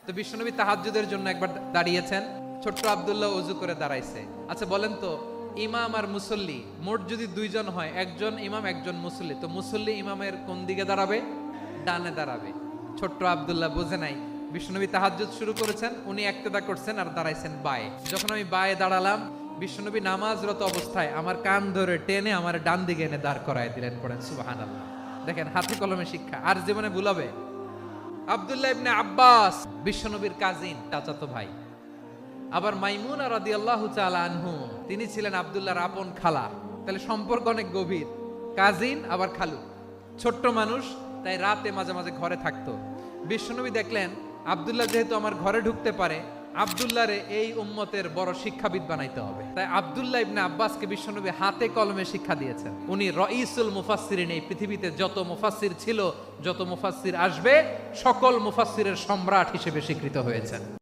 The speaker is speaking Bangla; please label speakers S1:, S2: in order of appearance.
S1: তো বিশ্বনবী তাহাজ্জুদের জন্য একবার দাঁড়িয়েছেন, ছোট্ট আব্দুল্লাহ ওযু করে দাঁড়াইছে। আচ্ছা বলেন তো, ইমাম আর মুসল্লি মোট যদি দুইজন হয়, একজন ইমাম একজন মুসল্লি, তো মুসল্লি ইমামের কোন দিকে দাঁড়াবে? ডানে দাঁড়াবে। ছোট্ট আব্দুল্লাহ বোঝে নাই, বিশ্বনবী তাহাজ্জুদ শুরু করেছেন, উনি একতেদা করছেন আর দাঁড়াইছেন বায়ে। যখন আমি বায়ে দাঁড়ালাম, বিশ্বনবী নামাজরত অবস্থায় আমার কান ধরে টেনে আমার ডান দিকে এনে দাঁড় করায় দিলেন। পড়েন সুবহানাল্লাহ। দেখেন হাতে কলমে শিক্ষা, আর জীবনে ভুলাবে? আব্দুল্লাহ ইবনে আব্বাস বিশ্বনবীর কাজিন, চাচাতো ভাই। আবার মাইমুনা রাদিয়াল্লাহু তাআলা আনহু, তিনি ছিলেন আব্দুল্লাহর আপন খালা। তাহলে সম্পর্ক অনেক গভীর, কাজিন আবার খালু। ছোট্ট মানুষ, তাই রাতে মাঝে মাঝে ঘরে থাকতো। বিশ্বনবী দেখলেন আব্দুল্লাহ যেহেতু আমার ঘরে ঢুকতে পারে, আব্দুল্লাহরে এই উম্মতের বড় শিক্ষাবিদ বানাইতে হবে। তাই আব্দুল্লাহ ইবনে আব্বাসকে বিশ্বনবী হাতে কলমে শিক্ষা দিয়েছেন। উনি রাইসুল মুফাসসিরিন, এই পৃথিবীতে যত মুফাসসির ছিল, যত মুফাসসির আসবে, সকল মুফাসসিরের সম্রাট হিসেবে স্বীকৃত হয়েছেন।